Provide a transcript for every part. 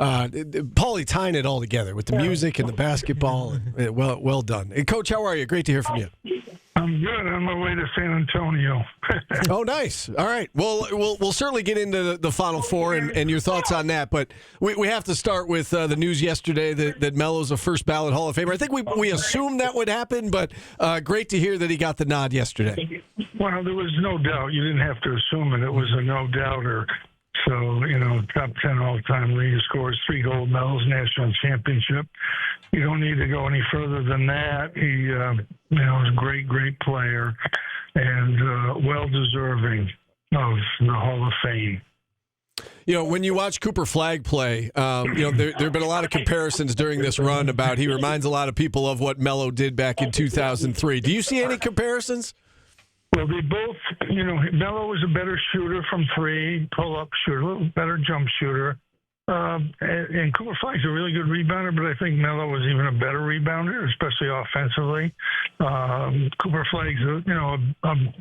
Paulie tying it all together with the music and the basketball. Well done. And Coach, how are you? Great to hear from you. I'm good. On my way to San Antonio. Oh, nice. All right. Well, we'll certainly get into the Final Four and your thoughts on that. But we have to start with the news yesterday that Melo's a first ballot Hall of Famer. I think we assumed that would happen, but great to hear that he got the nod yesterday. Well, there was no doubt. You didn't have to assume it. It was a no-doubter. So, top 10 all-time leading scorers, 3 gold medals, national championship. You don't need to go any further than that. He, was a great player and well-deserving of the Hall of Fame. When you watch Cooper Flagg play, there have been a lot of comparisons during this run about he reminds a lot of people of what Melo did back in 2003. Do you see any comparisons? Well, they both, Melo was a better shooter from 3, pull-up shooter, a little better jump shooter. And Cooper Flagg's a really good rebounder, but I think Melo was even a better rebounder, especially offensively. Cooper Flagg's,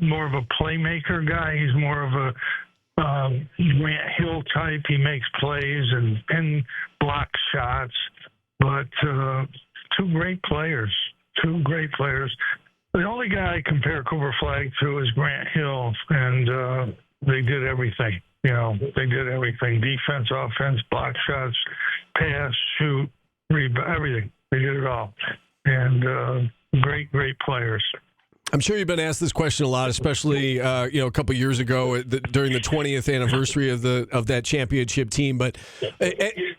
more of a playmaker guy. He's more of a Grant Hill type. He makes plays and blocks shots. But two great players. The only guy I compare Cooper Flagg to is Grant Hill, and they did everything. They did everything. Defense, offense, block shots, pass, shoot, rebound, everything. They did it all. And great players. I'm sure you've been asked this question a lot, especially a couple years ago during the 20th anniversary of that championship team. But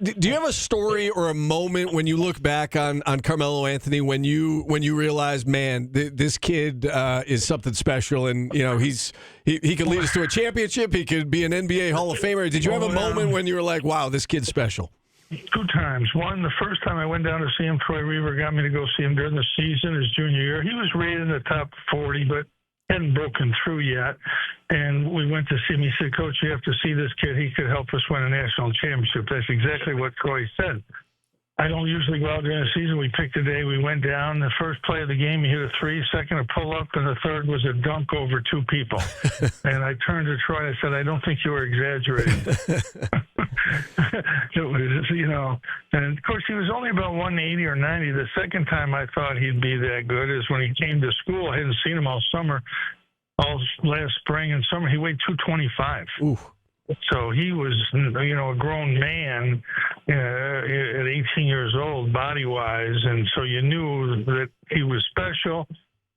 do you have a story or a moment when you look back on Carmelo Anthony when you realize, man, this kid is something special, and he could lead us to a championship. He could be an NBA Hall of Famer. Did you have a moment when you were like, wow, this kid's special? 2 times. One, the first time I went down to see him, Troy Reaver got me to go see him during the season, his junior year. He was rated in the top 40, but hadn't broken through yet. And we went to see him. He said, Coach, you have to see this kid. He could help us win a national championship. That's exactly what Troy said. I don't usually go out during the season. We picked a day. We went down. The first play of the game, he hit a 3, second a pull-up, and the third was a dunk over 2 people. And I turned to Troy. I said, I don't think you were exaggerating. It was, and of course he was only about 180 or 90. The second time I thought he'd be that good is when he came to school. I hadn't seen him all summer, all last spring and summer. He weighed 225. Ooh. So he was, a grown man at 18 years old, body-wise, and so you knew that he was special.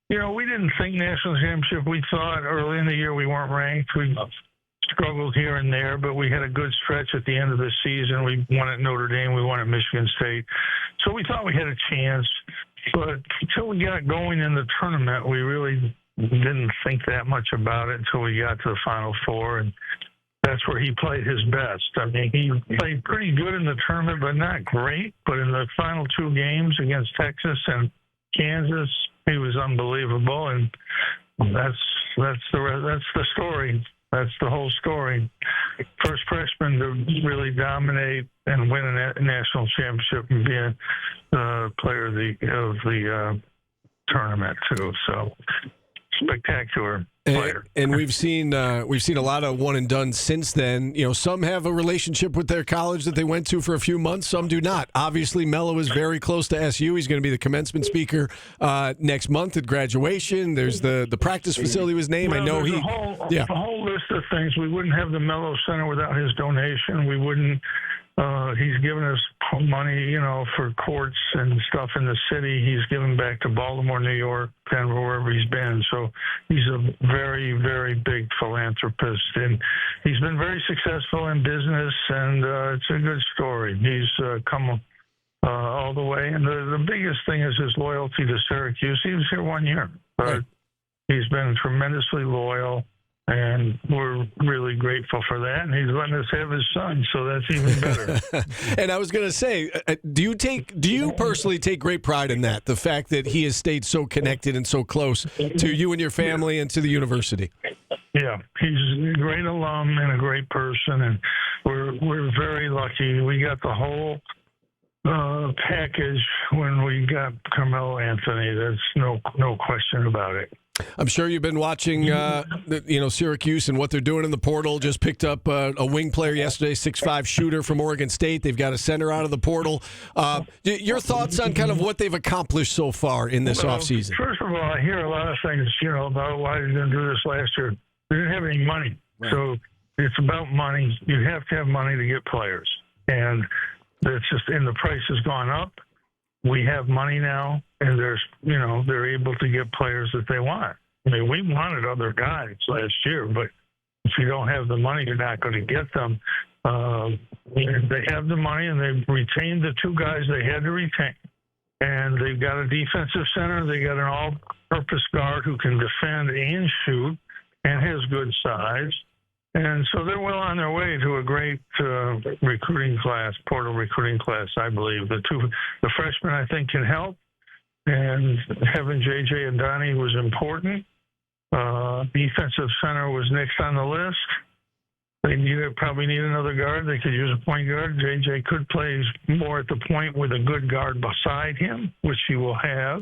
We didn't think national championship. We thought early in the year we weren't ranked. We struggled here and there, but we had a good stretch at the end of the season. We won at Notre Dame. We won at Michigan State. So we thought we had a chance. But until we got going in the tournament, we really didn't think that much about it until we got to the Final Four. And that's where he played his best. I mean, he played pretty good in the tournament, but not great. But in the final 2 games against Texas and Kansas, he was unbelievable. And that's the story. That's the whole story. First freshman to really dominate and win a national championship and be a player of the tournament too. So spectacular player. And we've seen a lot of one and done since then. Some have a relationship with their college that they went to for a few months. Some do not. Obviously, Melo is very close to SU. He's going to be the commencement speaker next month at graduation. There's the practice facility was named. Well, I know a whole list of things. We wouldn't have the Melo Center without his donation. We wouldn't. He's given us money, for courts and stuff in the city. He's given back to Baltimore, New York, Denver, wherever he's been. So he's a very, very big philanthropist. And he's been very successful in business, and it's a good story. He's come all the way. And the biggest thing is his loyalty to Syracuse. He was here 1 year, but he's been tremendously loyal. And we're really grateful for that. And he's letting us have his son, so that's even better. And I was going to say, do you personally take great pride in that, the fact that he has stayed so connected and so close to you and your family and to the university? Yeah, he's a great alum and a great person, and we're very lucky. We got the whole package when we got Carmelo Anthony. There's no question about it. I'm sure you've been watching, Syracuse and what they're doing in the portal. Just picked up a wing player yesterday, 6'5" shooter from Oregon State. They've got a center out of the portal. Your thoughts on kind of what they've accomplished so far in this offseason? First of all, I hear a lot of things, about why they didn't do this last year. They didn't have any money. Right. So it's about money. You have to have money to get players. And the price has gone up. We have money now, and they're able to get players that they want. I mean, we wanted other guys last year, but if you don't have the money, you're not going to get them. They have the money, and they've retained the two guys they had to retain. And they've got a defensive center. They got an all-purpose guard who can defend and shoot and has good size. And so they're well on their way to a great recruiting class, portal recruiting class, I believe. The freshmen, I think, can help. And having J.J. and Donnie was important. Defensive center was next on the list. They probably need another guard. They could use a point guard. J.J. could play more at the point with a good guard beside him, which he will have.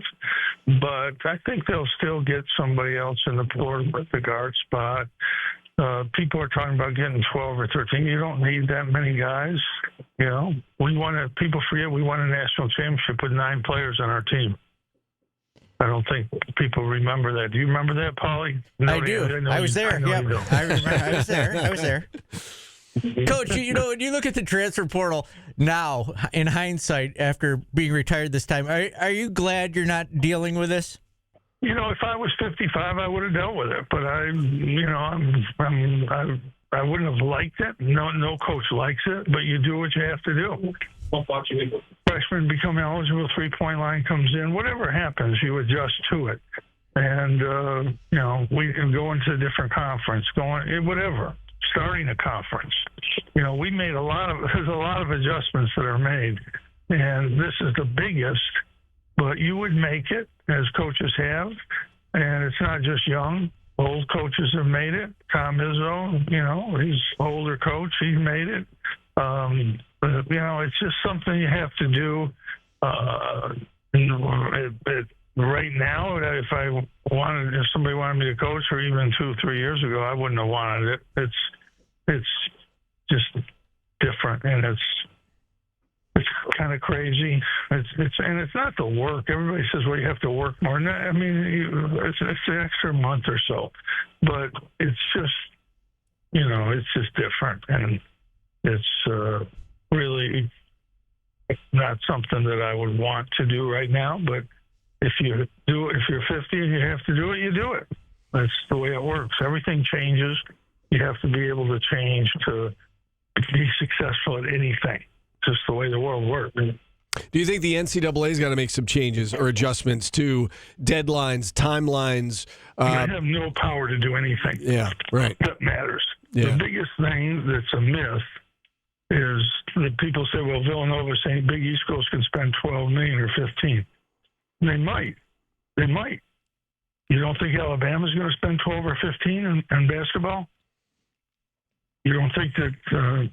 But I think they'll still get somebody else in the portal at the guard spot. People are talking about getting 12 or 13. You don't need that many guys. People forget we won a national championship with 9 players on our team. I don't think people remember that. Do you remember that, Paulie? No, I do. I was there. Yep. I remember. I was there. Coach, when you look at the transfer portal now, in hindsight, after being retired this time, are you glad you're not dealing with this? If I was 55, I would have dealt with it. But I wouldn't have liked it. No coach likes it. But you do what you have to do. Freshmen become eligible. 3-point line comes in. Whatever happens, you adjust to it. And we can go into a different conference. Whatever. Starting a conference. We made there's a lot of adjustments that are made, and this is the biggest. But you would make it, as coaches have, and it's not just young. Old coaches have made it. Tom Izzo, he's an older coach. He's made it. It's just something you have to do. Right now, if somebody wanted me to coach, or even 2-3 years ago, I wouldn't have wanted it. It's just different, and it's kind of crazy. It's not the work. Everybody says, well, you have to work more. No, I mean, it's an extra month or so, but it's just, it's just different, and it's really not something that I would want to do right now. But if you're 50 and you have to do it, you do it. That's the way it works. Everything changes. You have to be able to change to be successful at anything. Just the way the world works. Do you think the NCAA's got to make some changes or adjustments to deadlines, timelines? I have no power to do anything. Yeah, right. That matters. Yeah. The biggest thing that's a myth is that people say, well, Villanova's saying Big East schools can spend $12 million or $15 million. They might. You don't think Alabama's going to spend 12 or 15 in basketball? You don't think that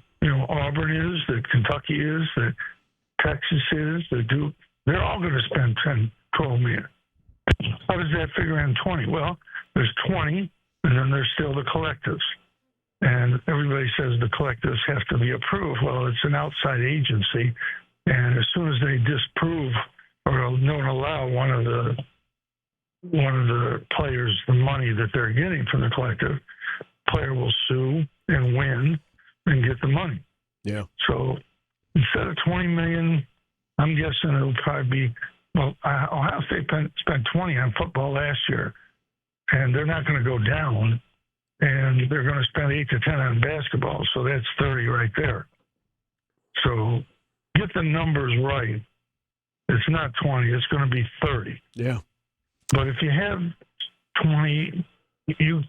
Auburn is, that Kentucky is, that Texas is, that Duke? They're all going to spend 10, 12 million. How does that figure in 20? Well, there's 20, and then there's still the collectives. And everybody says the collectives have to be approved. Well, it's an outside agency, and as soon as they disprove or don't allow one of the players the money that they're getting from the collective, player will sue and win and get the money. Yeah. So instead of $20 million, I'm guessing it'll probably be, Ohio State spent 20 on football last year, and they're not going to go down, and they're going to spend 8 to 10 on basketball. So that's 30 right there. So get the numbers right. It's not 20. It's going to be 30. Yeah. But if you have 20, you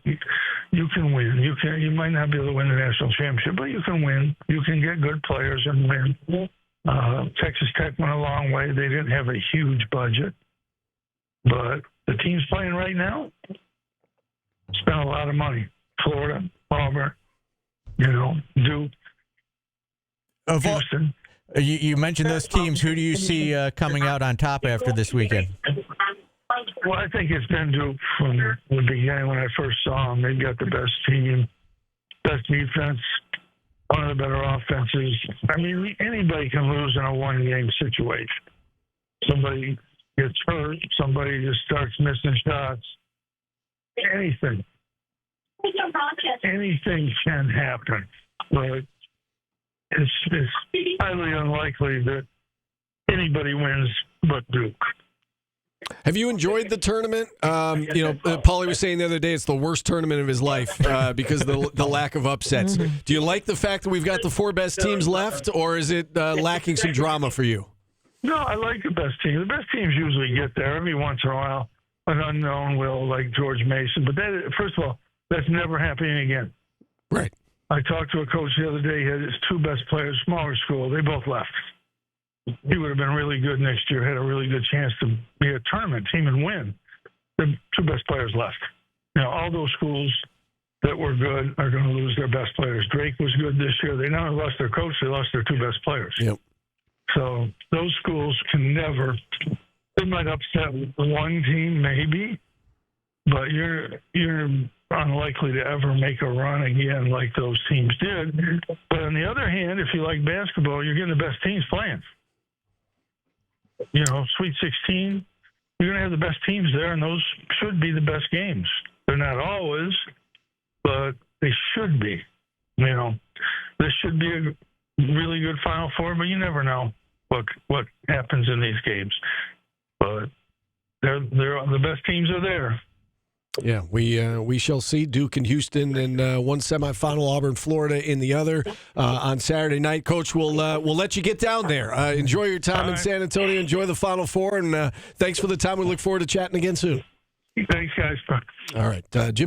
can win. You might not be able to win the national championship, but you can win. You can get good players and win. Texas Tech went a long way. They didn't have a huge budget, but the teams playing right now spent a lot of money. Florida, Auburn, Duke, Houston. You mentioned those teams. Who do you see coming out on top after this weekend? Well, I think it's been Duke from the beginning when I first saw them. They've got the best team, best defense, one of the better offenses. I mean, anybody can lose in a one-game situation. Somebody gets hurt, somebody just starts missing shots. Anything can happen, but it's highly unlikely that anybody wins but Duke. Have you enjoyed the tournament? Paulie was saying the other day it's the worst tournament of his life because of the lack of upsets. Do you like the fact that we've got the 4 best teams left, or is it lacking some drama for you? No, I like the best teams. The best teams usually get there. Every once in a while, an unknown will, like George Mason. But first of all, that's never happening again. Right. I talked to a coach the other day. He had his 2 best players, smaller school. They both left. He would have been really good next year, had a really good chance to be a tournament team and win. The 2 best players left. All those schools that were good are going to lose their best players. Drake was good this year. They not only lost their coach, they lost their 2 best players. Yep. So those schools can never – they might upset one team maybe, but you're unlikely to ever make a run again like those teams did. But on the other hand, if you like basketball, you're getting the best teams playing. Sweet 16, you're going to have the best teams there, and those should be the best games. They're not always, but they should be. This should be a really good Final Four, but you never know what happens in these games. But they're the best teams are there. Yeah, we shall see. Duke and Houston in one semifinal, Auburn, Florida in the other on Saturday night. Coach, we'll let you get down there. Enjoy your time in San Antonio. Enjoy the Final Four, and thanks for the time. We look forward to chatting again soon. Thanks, guys. All right, Jim.